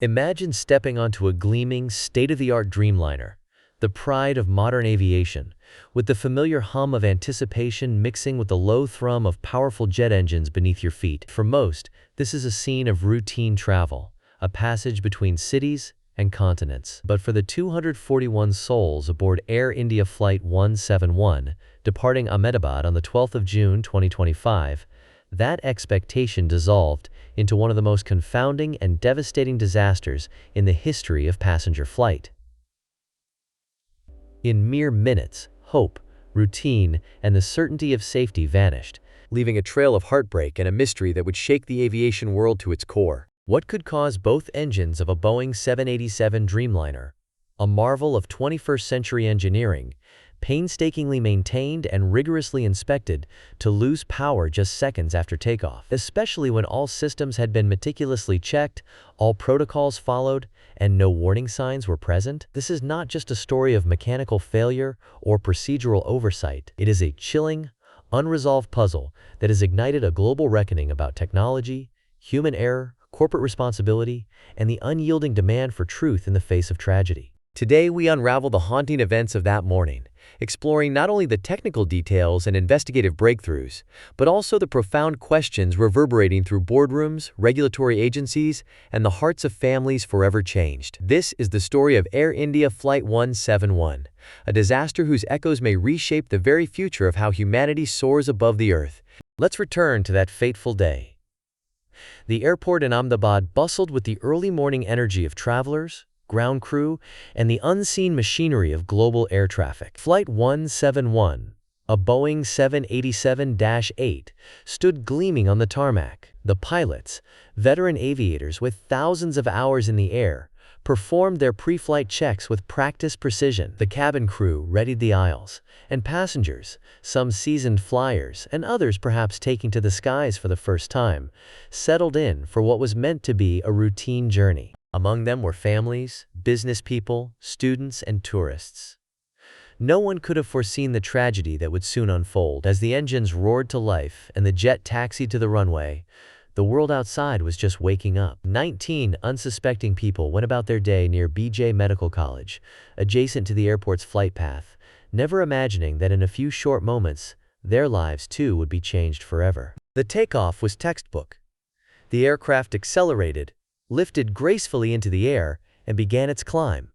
Imagine stepping onto a gleaming, state-of-the-art Dreamliner, the pride of modern aviation, with the familiar hum of anticipation mixing with the low thrum of powerful jet engines beneath your feet. For most, this is a scene of routine travel, a passage between cities and continents. But for the 241 souls aboard Air India Flight 171, departing Ahmedabad on the 12th of June 2025, that expectation dissolved into one of the most confounding and devastating disasters in the history of passenger flight. In mere minutes, hope, routine, and the certainty of safety vanished, leaving a trail of heartbreak and a mystery that would shake the aviation world to its core. What could cause both engines of a Boeing 787 Dreamliner, a marvel of 21st-century engineering, painstakingly maintained and rigorously inspected, to lose power just seconds after takeoff, especially when all systems had been meticulously checked, all protocols followed, and no warning signs were present? This is not just a story of mechanical failure or procedural oversight. It is a chilling, unresolved puzzle that has ignited a global reckoning about technology, human error, corporate responsibility, and the unyielding demand for truth in the face of tragedy. Today, we unravel the haunting events of that morning, exploring not only the technical details and investigative breakthroughs, but also the profound questions reverberating through boardrooms, regulatory agencies, and the hearts of families forever changed. This is the story of Air India Flight 171, a disaster whose echoes may reshape the very future of how humanity soars above the earth. Let's return to that fateful day. The airport in Ahmedabad bustled with the early morning energy of travelers, ground crew, and the unseen machinery of global air traffic. Flight 171, a Boeing 787-8, stood gleaming on the tarmac. The pilots, veteran aviators with thousands of hours in the air, performed their pre-flight checks with practiced precision. The cabin crew readied the aisles, and passengers, some seasoned flyers and others perhaps taking to the skies for the first time, settled in for what was meant to be a routine journey. Among them were families, business people, students, and tourists. No one could have foreseen the tragedy that would soon unfold. As the engines roared to life and the jet taxied to the runway, the world outside was just waking up. 19 unsuspecting people went about their day near BJ Medical College, adjacent to the airport's flight path, never imagining that in a few short moments, their lives too would be changed forever. The takeoff was textbook. The aircraft accelerated, lifted gracefully into the air, and began its climb.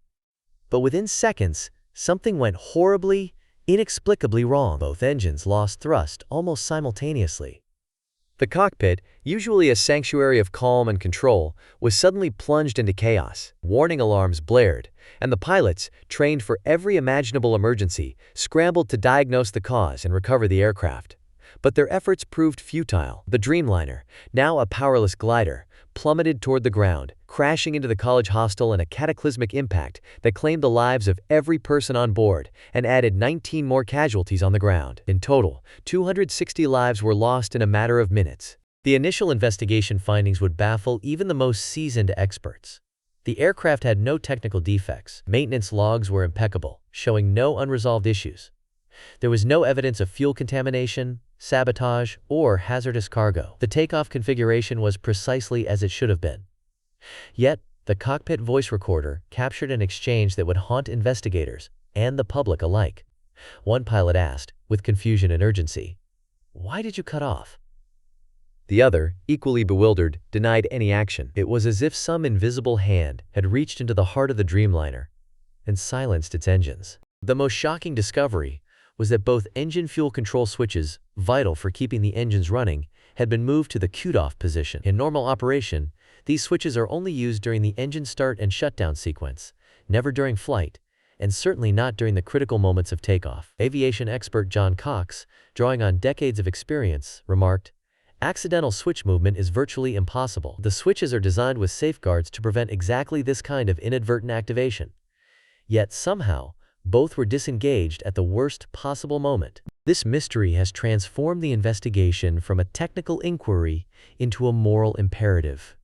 But within seconds, something went horribly, inexplicably wrong. Both engines lost thrust almost simultaneously. The cockpit, usually a sanctuary of calm and control, was suddenly plunged into chaos. Warning alarms blared, and the pilots, trained for every imaginable emergency, scrambled to diagnose the cause and recover the aircraft. But their efforts proved futile. The Dreamliner, now a powerless glider, plummeted toward the ground, crashing into the college hostel in a cataclysmic impact that claimed the lives of every person on board and added 19 more casualties on the ground. In total, 260 lives were lost in a matter of minutes. The initial investigation findings would baffle even the most seasoned experts. The aircraft had no technical defects. Maintenance logs were impeccable, showing no unresolved issues. There was no evidence of fuel contamination, sabotage, or hazardous cargo. The takeoff configuration was precisely as it should have been. Yet, the cockpit voice recorder captured an exchange that would haunt investigators and the public alike. One pilot asked, with confusion and urgency, "Why did you cut off?" The other, equally bewildered, denied any action. It was as if some invisible hand had reached into the heart of the Dreamliner and silenced its engines. The most shocking discovery was that both engine fuel control switches, vital for keeping the engines running, had been moved to the cutoff position. In normal operation, these switches are only used during the engine start and shutdown sequence, never during flight, and certainly not during the critical moments of takeoff. Aviation expert John Cox, drawing on decades of experience, remarked, "Accidental switch movement is virtually impossible. The switches are designed with safeguards to prevent exactly this kind of inadvertent activation. Yet somehow, both were disengaged at the worst possible moment." This mystery has transformed the investigation from a technical inquiry into a moral imperative.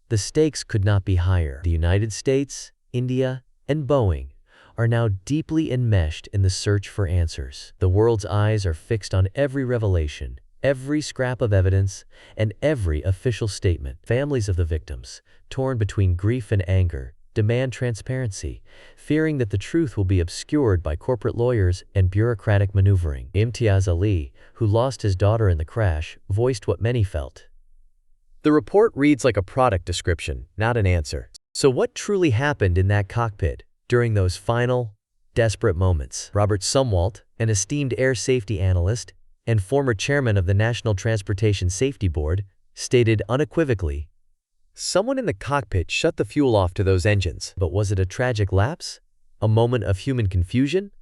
The stakes could not be higher. The United States, India, and Boeing are now deeply enmeshed in the search for answers. The world's eyes are fixed on every revelation, every scrap of evidence, and every official statement. Families of the victims, torn between grief and anger, demand transparency, fearing that the truth will be obscured by corporate lawyers and bureaucratic maneuvering. Imtiaz Ali, who lost his daughter in the crash, voiced what many felt. The report reads like a product description, not an answer. So what truly happened in that cockpit during those final, desperate moments? Robert Sumwalt, an esteemed air safety analyst and former chairman of the National Transportation Safety Board, stated unequivocally, "Someone in the cockpit shut the fuel off to those engines." But was it a tragic lapse? A moment of human confusion?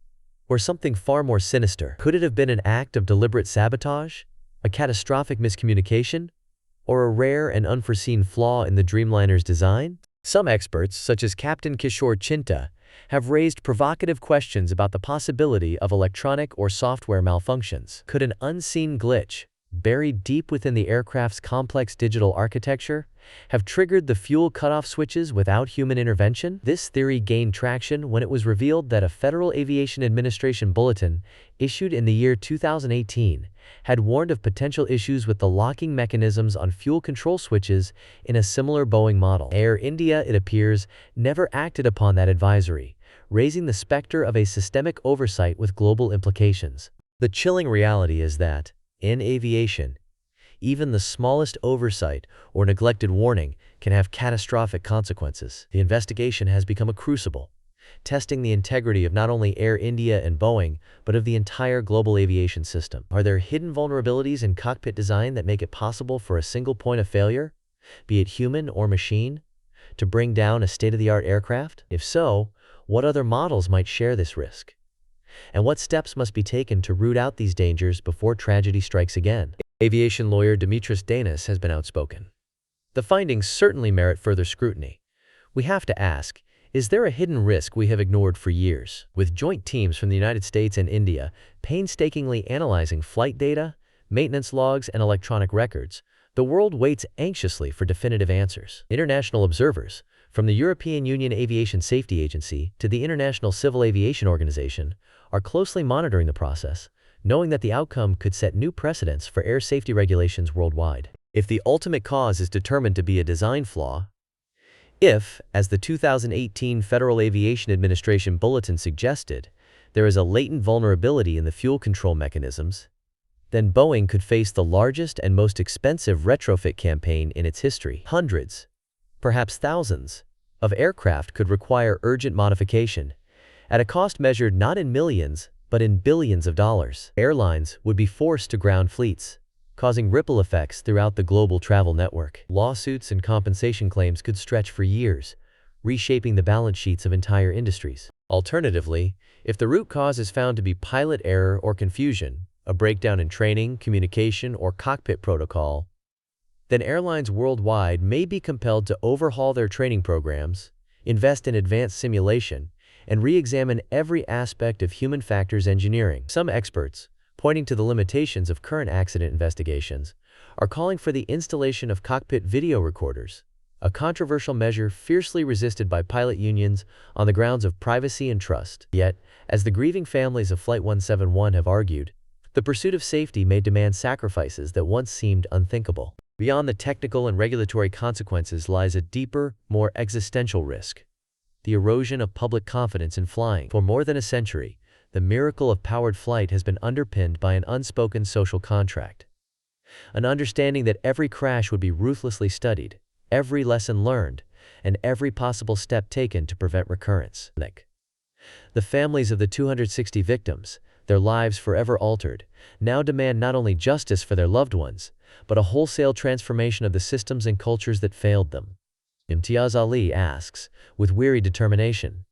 Or something far more sinister? Could it have been an act of deliberate sabotage? A catastrophic miscommunication? Or a rare and unforeseen flaw in the Dreamliner's design? Some experts, such as Captain Kishore Chinta, have raised provocative questions about the possibility of electronic or software malfunctions. Could an unseen glitch, buried deep within the aircraft's complex digital architecture, have triggered the fuel cutoff switches without human intervention? This theory gained traction when it was revealed that a Federal Aviation Administration bulletin, issued in the year 2018, had warned of potential issues with the locking mechanisms on fuel control switches in a similar Boeing model. Air India, it appears, never acted upon that advisory, raising the specter of a systemic oversight with global implications. The chilling reality is that, in aviation, even the smallest oversight or neglected warning can have catastrophic consequences. The investigation has become a crucible, testing the integrity of not only Air India and Boeing, but of the entire global aviation system. Are there hidden vulnerabilities in cockpit design that make it possible for a single point of failure, be it human or machine, to bring down a state-of-the-art aircraft? If so, what other models might share this risk? And what steps must be taken to root out these dangers before tragedy strikes again? Aviation lawyer Dimitris Danis has been outspoken. The findings certainly merit further scrutiny. We have to ask, is there a hidden risk we have ignored for years? With joint teams from the United States and India painstakingly analyzing flight data, maintenance logs, and electronic records, the world waits anxiously for definitive answers. International observers, from the European Union Aviation Safety Agency to the International Civil Aviation Organization, are closely monitoring the process, knowing that the outcome could set new precedents for air safety regulations worldwide. If the ultimate cause is determined to be a design flaw, if, as the 2018 Federal Aviation Administration Bulletin suggested, there is a latent vulnerability in the fuel control mechanisms, then Boeing could face the largest and most expensive retrofit campaign in its history. Hundreds, perhaps thousands, of aircraft could require urgent modification, at a cost measured not in millions, but in billions of dollars. Airlines would be forced to ground fleets, causing ripple effects throughout the global travel network. Lawsuits and compensation claims could stretch for years, reshaping the balance sheets of entire industries. Alternatively, if the root cause is found to be pilot error or confusion, a breakdown in training, communication, or cockpit protocol, then airlines worldwide may be compelled to overhaul their training programs, invest in advanced simulation, and re-examine every aspect of human factors engineering. Some experts, pointing to the limitations of current accident investigations, are calling for the installation of cockpit video recorders, a controversial measure fiercely resisted by pilot unions on the grounds of privacy and trust. Yet, as the grieving families of Flight 171 have argued, the pursuit of safety may demand sacrifices that once seemed unthinkable. Beyond the technical and regulatory consequences lies a deeper, more existential risk: the erosion of public confidence in flying. For more than a century, the miracle of powered flight has been underpinned by an unspoken social contract. An understanding that every crash would be ruthlessly studied, every lesson learned, and every possible step taken to prevent recurrence. The families of the 260 victims, their lives forever altered, now demand not only justice for their loved ones, but a wholesale transformation of the systems and cultures that failed them. Imtiaz Ali asks, with weary determination,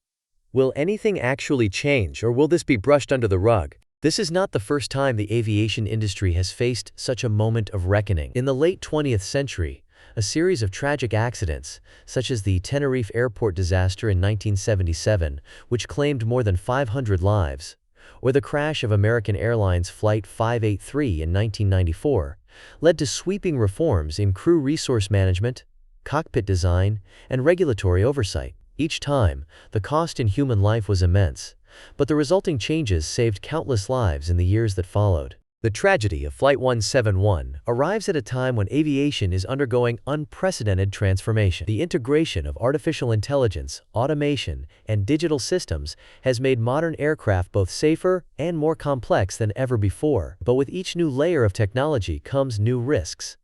will anything actually change, or will this be brushed under the rug? This is not the first time the aviation industry has faced such a moment of reckoning. In the late 20th century, a series of tragic accidents, such as the Tenerife airport disaster in 1977, which claimed more than 500 lives, or the crash of American Airlines Flight 583 in 1994, led to sweeping reforms in crew resource management, cockpit design, and regulatory oversight. Each time, the cost in human life was immense, but the resulting changes saved countless lives in the years that followed. The tragedy of Flight 171 arrives at a time when aviation is undergoing unprecedented transformation. The integration of artificial intelligence, automation, and digital systems has made modern aircraft both safer and more complex than ever before. But with each new layer of technology comes new risks.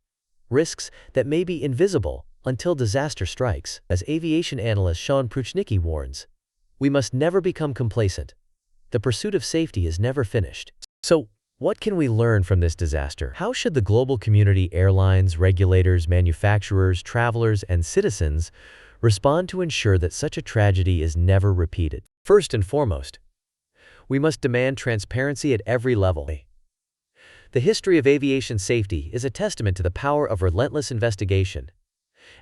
Risks that may be invisible until disaster strikes. As aviation analyst Sean Pruchnicki warns, we must never become complacent. The pursuit of safety is never finished. So, what can we learn from this disaster? How should the global community, airlines, regulators, manufacturers, travelers, and citizens respond to ensure that such a tragedy is never repeated? First and foremost, we must demand transparency at every level. The history of aviation safety is a testament to the power of relentless investigation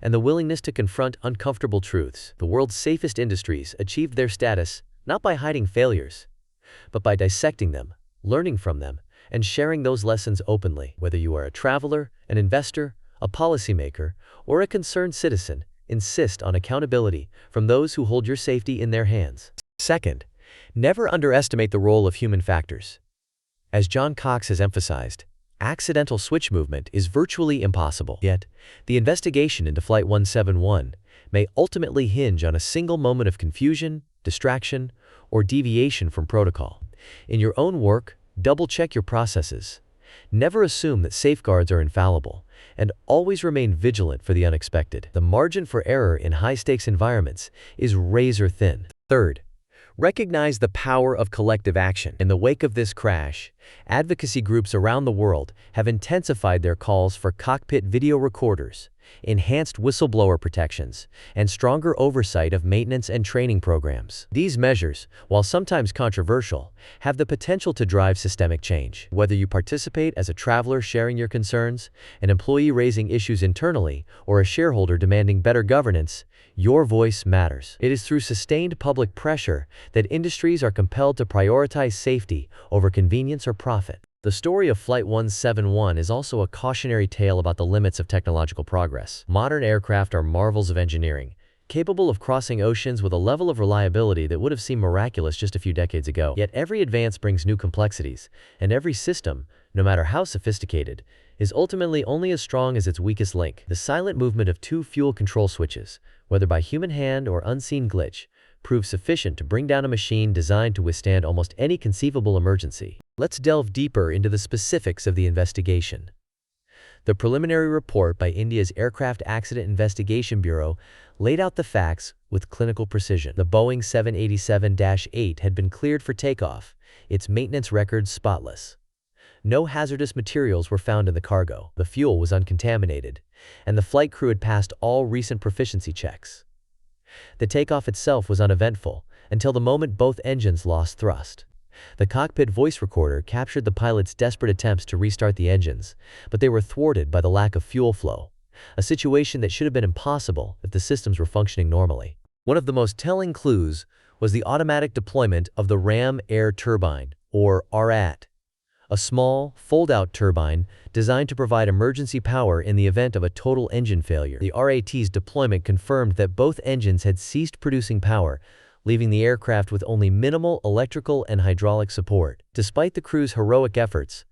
and the willingness to confront uncomfortable truths. The world's safest industries achieved their status not by hiding failures, but by dissecting them, learning from them, and sharing those lessons openly. Whether you are a traveler, an investor, a policymaker, or a concerned citizen, insist on accountability from those who hold your safety in their hands. Second, never underestimate the role of human factors. As John Cox has emphasized, accidental switch movement is virtually impossible. Yet, the investigation into Flight 171 may ultimately hinge on a single moment of confusion, distraction, or deviation from protocol. In your own work, double-check your processes. Never assume that safeguards are infallible, and always remain vigilant for the unexpected. The margin for error in high-stakes environments is razor-thin. Third, recognize the power of collective action. In the wake of this crash, advocacy groups around the world have intensified their calls for cockpit video recorders, enhanced whistleblower protections, and stronger oversight of maintenance and training programs. These measures, while sometimes controversial, have the potential to drive systemic change. Whether you participate as a traveler sharing your concerns, an employee raising issues internally, or a shareholder demanding better governance, your voice matters. It is through sustained public pressure that industries are compelled to prioritize safety over convenience or profit. The story of Flight 171 is also a cautionary tale about the limits of technological progress. Modern aircraft are marvels of engineering, capable of crossing oceans with a level of reliability that would have seemed miraculous just a few decades ago. Yet every advance brings new complexities, and every system, no matter how sophisticated, is ultimately only as strong as its weakest link. The silent movement of two fuel control switches, whether by human hand or unseen glitch, proves sufficient to bring down a machine designed to withstand almost any conceivable emergency. Let's delve deeper into the specifics of the investigation. The preliminary report by India's Aircraft Accident Investigation Bureau laid out the facts with clinical precision. The Boeing 787-8 had been cleared for takeoff, its maintenance records spotless. No hazardous materials were found in the cargo, the fuel was uncontaminated, and the flight crew had passed all recent proficiency checks. The takeoff itself was uneventful until the moment both engines lost thrust. The cockpit voice recorder captured the pilot's desperate attempts to restart the engines, but they were thwarted by the lack of fuel flow, a situation that should have been impossible if the systems were functioning normally. One of the most telling clues was the automatic deployment of the ram air turbine, or RAT, a small, fold-out turbine designed to provide emergency power in the event of a total engine failure. The RAT's deployment confirmed that both engines had ceased producing power, leaving the aircraft with only minimal electrical and hydraulic support. Despite the crew's heroic efforts,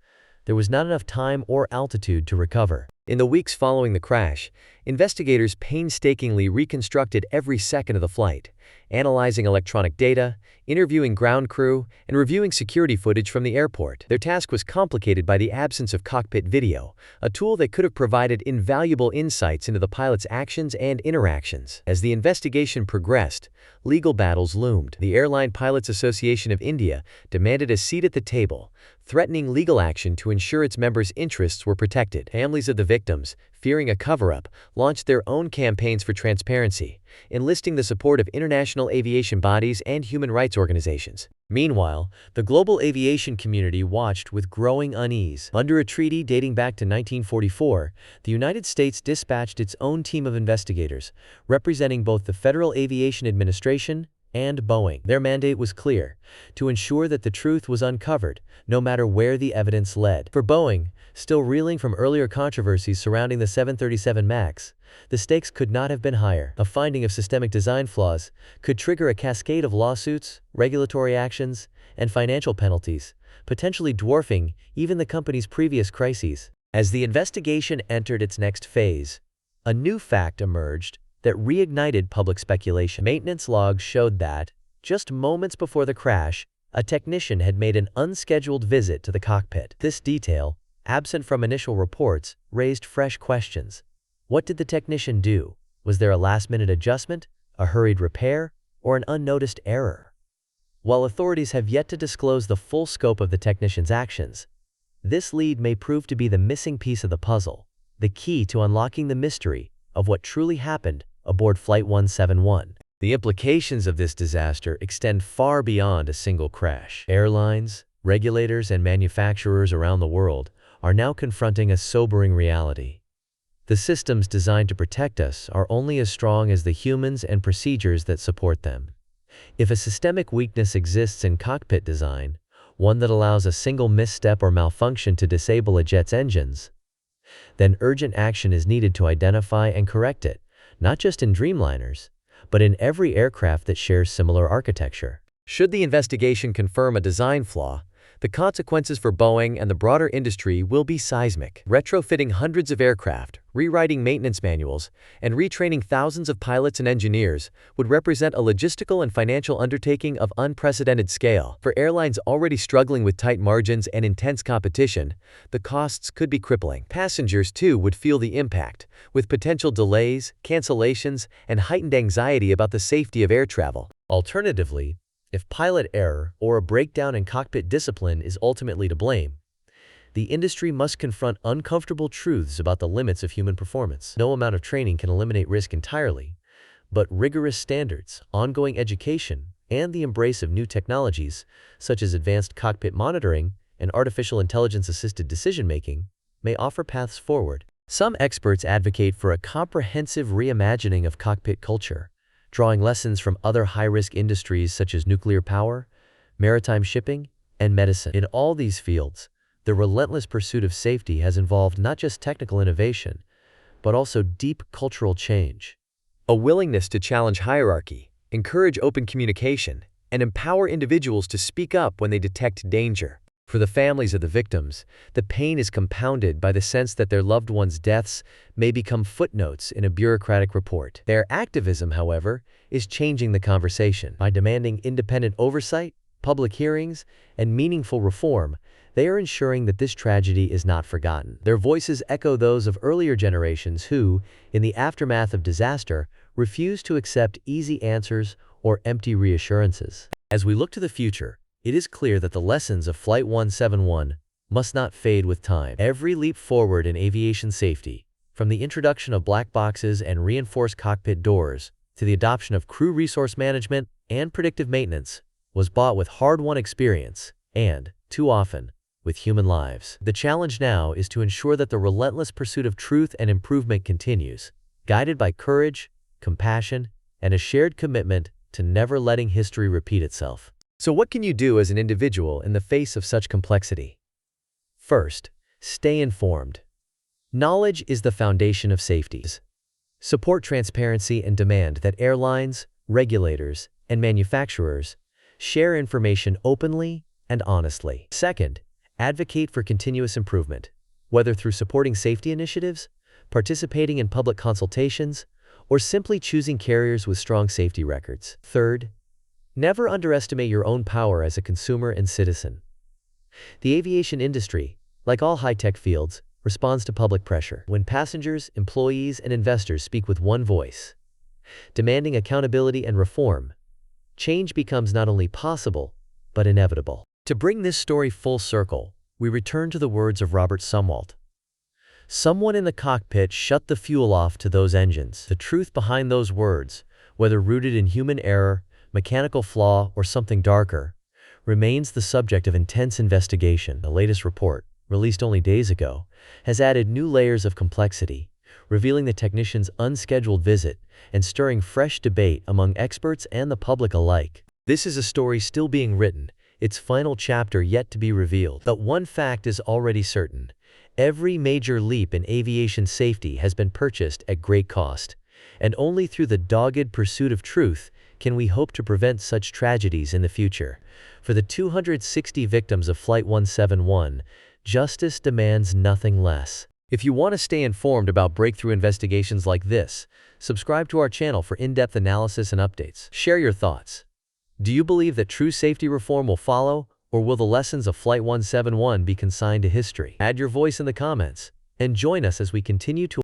there was not enough time or altitude to recover. In the weeks following the crash, investigators painstakingly reconstructed every second of the flight, analyzing electronic data, interviewing ground crew, and reviewing security footage from the airport. Their task was complicated by the absence of cockpit video, a tool that could have provided invaluable insights into the pilot's actions and interactions. As the investigation progressed, legal battles loomed. The Airline Pilots Association of India demanded a seat at the table, threatening legal action to ensure its members' interests were protected. Families of the victims, fearing a cover-up, launched their own campaigns for transparency, enlisting the support of international aviation bodies and human rights organizations. Meanwhile, the global aviation community watched with growing unease. Under a treaty dating back to 1944, the United States dispatched its own team of investigators, representing both the Federal Aviation Administration and Boeing. Their mandate was clear: to ensure that the truth was uncovered, no matter where the evidence led. For Boeing, still reeling from earlier controversies surrounding the 737 MAX, the stakes could not have been higher. A finding of systemic design flaws could trigger a cascade of lawsuits, regulatory actions, and financial penalties, potentially dwarfing even the company's previous crises. As the investigation entered its next phase, a new fact emerged that reignited public speculation. Maintenance logs showed that, just moments before the crash, a technician had made an unscheduled visit to the cockpit. This detail, absent from initial reports, raised fresh questions. What did the technician do? Was there a last-minute adjustment, a hurried repair, or an unnoticed error? While authorities have yet to disclose the full scope of the technician's actions, this lead may prove to be the missing piece of the puzzle, the key to unlocking the mystery of what truly happened aboard Flight 171. The implications of this disaster extend far beyond a single crash. Airlines, regulators, and manufacturers around the world are now confronting a sobering reality. The systems designed to protect us are only as strong as the humans and procedures that support them. If a systemic weakness exists in cockpit design, one that allows a single misstep or malfunction to disable a jet's engines, then urgent action is needed to identify and correct it, not just in Dreamliners, but in every aircraft that shares similar architecture. Should the investigation confirm a design flaw, the consequences for Boeing and the broader industry will be seismic. Retrofitting hundreds of aircraft, rewriting maintenance manuals, and retraining thousands of pilots and engineers would represent a logistical and financial undertaking of unprecedented scale. For airlines already struggling with tight margins and intense competition, the costs could be crippling. Passengers, too, would feel the impact, with potential delays, cancellations, and heightened anxiety about the safety of air travel. Alternatively, if pilot error or a breakdown in cockpit discipline is ultimately to blame, the industry must confront uncomfortable truths about the limits of human performance. No amount of training can eliminate risk entirely, but rigorous standards, ongoing education, and the embrace of new technologies, such as advanced cockpit monitoring and artificial intelligence-assisted decision-making, may offer paths forward. Some experts advocate for a comprehensive reimagining of cockpit culture, drawing lessons from other high-risk industries such as nuclear power, maritime shipping, and medicine. In all these fields, the relentless pursuit of safety has involved not just technical innovation, but also deep cultural change. A willingness to challenge hierarchy, encourage open communication, and empower individuals to speak up when they detect danger. For the families of the victims, the pain is compounded by the sense that their loved ones' deaths may become footnotes in a bureaucratic report. Their activism, however, is changing the conversation. By demanding independent oversight, public hearings, and meaningful reform, they are ensuring that this tragedy is not forgotten. Their voices echo those of earlier generations who, in the aftermath of disaster, refused to accept easy answers or empty reassurances. As we look to the future, it is clear that the lessons of Flight 171 must not fade with time. Every leap forward in aviation safety, from the introduction of black boxes and reinforced cockpit doors to the adoption of crew resource management and predictive maintenance, was bought with hard-won experience and, too often, with human lives. The challenge now is to ensure that the relentless pursuit of truth and improvement continues, guided by courage, compassion, and a shared commitment to never letting history repeat itself. So what can you do as an individual in the face of such complexity? First, stay informed. Knowledge is the foundation of safety. Support transparency and demand that airlines, regulators, and manufacturers share information openly and honestly. Second, advocate for continuous improvement, whether through supporting safety initiatives, participating in public consultations, or simply choosing carriers with strong safety records. Third, never underestimate your own power as a consumer and citizen. The aviation industry, like all high-tech fields, responds to public pressure. When passengers, employees, and investors speak with one voice, demanding accountability and reform, change becomes not only possible, but inevitable. To bring this story full circle, we return to the words of Robert Sumwalt. Someone in the cockpit shut the fuel off to those engines. The truth behind those words, whether rooted in human error, mechanical flaw, or something darker, remains the subject of intense investigation. The latest report, released only days ago, has added new layers of complexity, revealing the technician's unscheduled visit and stirring fresh debate among experts and the public alike. This is a story still being written, its final chapter yet to be revealed. But one fact is already certain: every major leap in aviation safety has been purchased at great cost, and only through the dogged pursuit of truth can we hope to prevent such tragedies in the future? For the 260 victims of Flight 171, justice demands nothing less. If you want to stay informed about breakthrough investigations like this, subscribe to our channel for in-depth analysis and updates. Share your thoughts. Do you believe that true safety reform will follow, or will the lessons of Flight 171 be consigned to history? Add your voice in the comments, and join us as we continue to